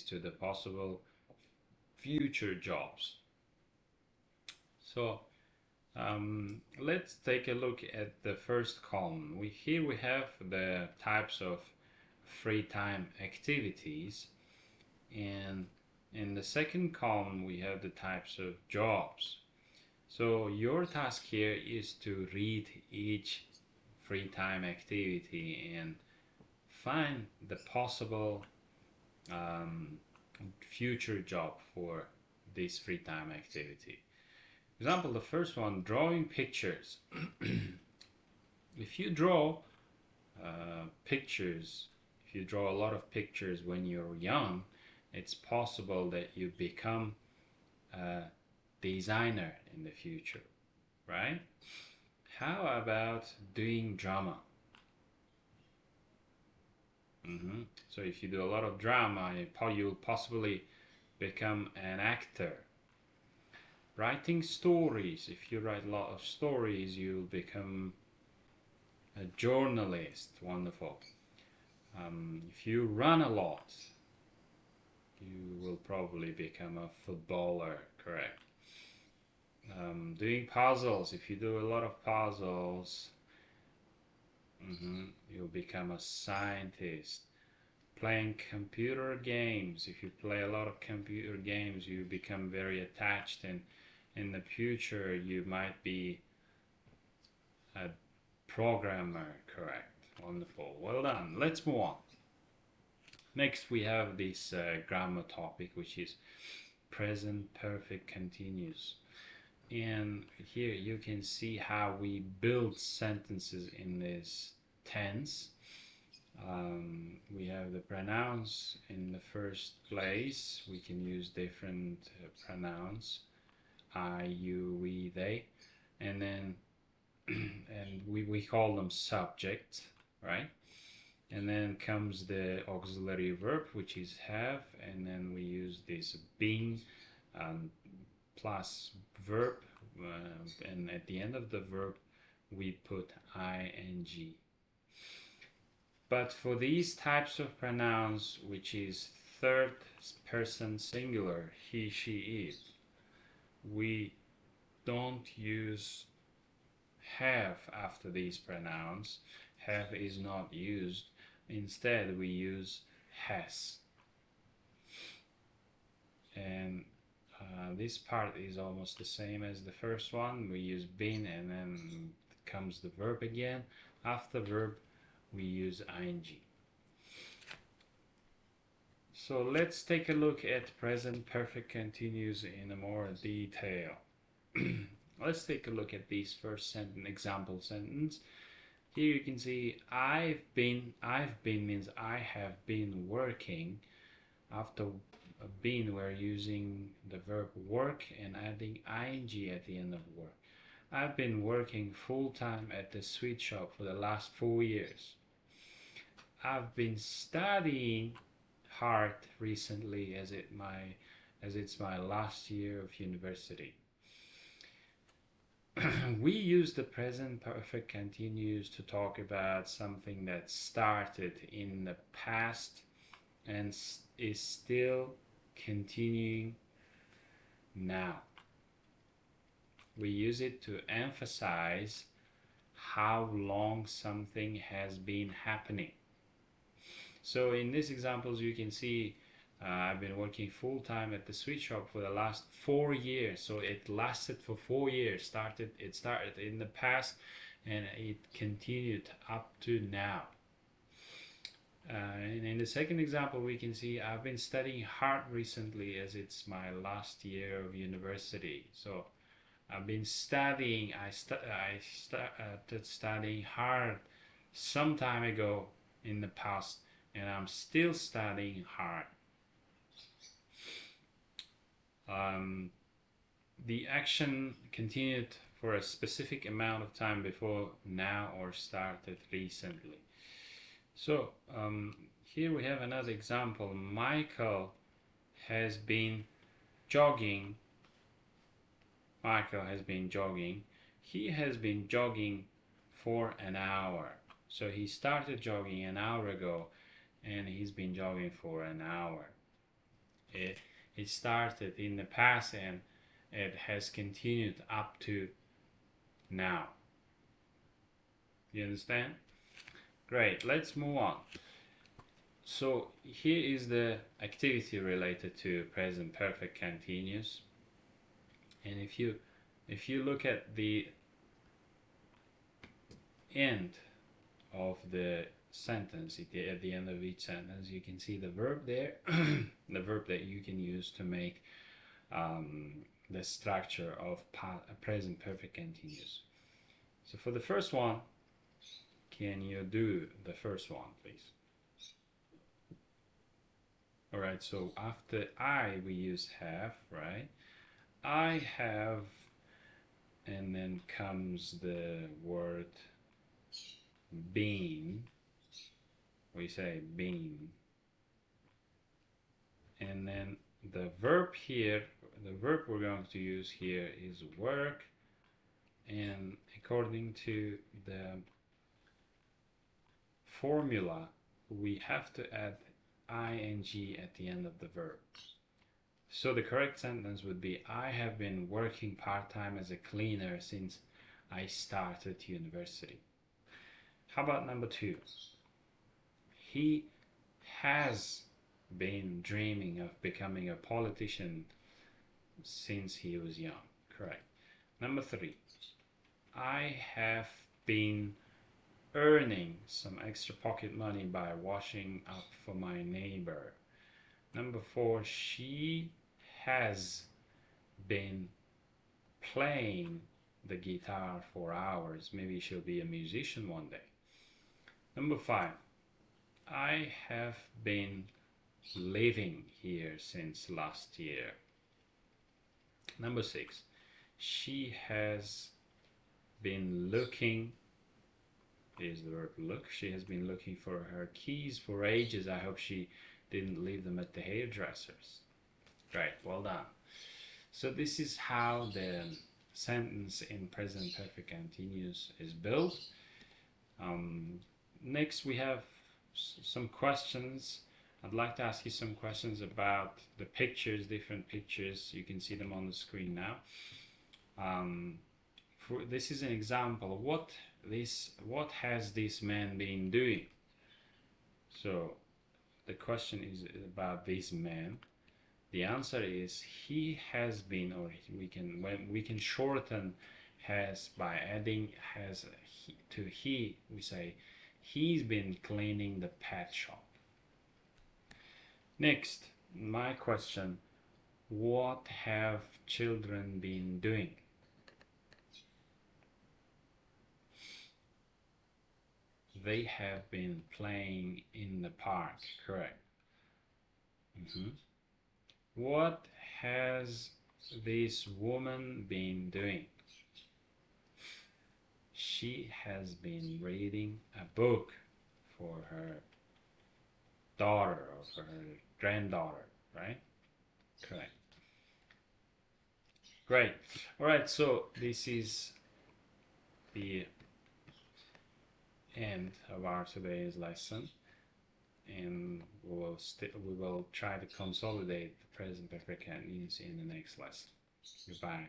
to the possible future jobs. So let's take a look at the first column. Here we have the types of free time activities, and in the second column we have the types of jobs. So your task here is to read each free time activity and find the possible future job for this free time activity. Example, the first one, drawing pictures. If you draw pictures, if you draw a lot of pictures when you're young, it's possible that you become a designer in the future, right? How about doing drama? So if you do a lot of drama, you'll possibly become an actor. Writing stories. If you write a lot of stories, you'll become a journalist. Wonderful. If you run a lot, you will probably become a footballer. Correct. Doing puzzles. If you do a lot of puzzles, you'll become a scientist. Playing computer games. If you play a lot of computer games, you become very attached, and in the future you might be a programmer. Correct. Wonderful. Well done. Let's move on. Next we have this grammar topic, which is present perfect continuous. And here you can see how we build sentences in this tense. We have the pronouns in the first place. We can use different pronouns, I, you, we, they, and then and we call them subject, right? And then comes the auxiliary verb, which is have, and then we use this being plus verb, and at the end of the verb we put ing. But for these types of pronouns, which is third person singular, he, she, it, we don't use have after these pronouns. Have is not used. Instead, we use has. And this part is almost the same as the first one. We use been, and then comes the verb again. After verb, we use ing. So let's take a look at present perfect continuous in a more detail. Let's take a look at this first sentence, example sentence. Here you can see I've been means I have been working. After been, we're using the verb work and adding ing at the end of work. I've been working full-time at the sweet shop for the last 4 years. I've been studying hard recently as it's my last year of university. We use the present perfect continuous to talk about something that started in the past and is still continuing now. We use it to emphasize how long something has been happening. So in these examples you can see I've been working full-time at the sweet shop for the last 4 years. So it lasted for 4 years. It started in the past and it continued up to now. And in the second example we can see I've been studying hard recently as it's my last year of university. So I've been studying, I started studying hard some time ago in the past, and I'm still studying hard. The action continued for a specific amount of time before now or started recently. So here we have another example. Michael has been jogging. He has been jogging for an hour. So he started jogging an hour ago and he's been jogging for an hour. It started in the past and it has continued up to now. You understand? Great, let's move on. So here is the activity related to present perfect continuous. And if you look at the end of the sentence, at the end of each sentence, you can see the verb there, the verb that you can use to make the structure of present perfect continuous. So for the first one, can you do the first one, please? All right, so after I, we use have, right? I have, and then comes the word been. We say been. And then the verb here, the verb we're going to use here is work. And according to the formula, we have to add ing at the end of the verb. So the correct sentence would be, I have been working part-time as a cleaner since I started university. How about number 2? He has been dreaming of becoming a politician since he was young. Correct. Number 3. I have been earning some extra pocket money by washing up for my neighbor. Number 4. She has been playing the guitar for hours. Maybe she'll be a musician one day. Number 5. I have been living here since last year. Number 6. She has been looking, is the verb look. She has been looking for her keys for ages. I hope she didn't leave them at the hairdresser's. Great, well done. So this is how the sentence in present perfect continuous is built. Next we have some questions. I'd like to ask you some questions about the pictures, different pictures. You can see them on the screen now. This is an example. What has this man been doing? So the question is about this man. The answer is he has been, or we can shorten has by adding has to he. We say he's been cleaning the pet shop. Next, my question: what have children been doing? They have been playing in the park. Correct. What has this woman been doing? She has been reading a book for her daughter or for her granddaughter, right? Correct. Great. All right, so this is the end of our today's lesson, and we will try to consolidate the present perfect continuous in the next lesson. Goodbye.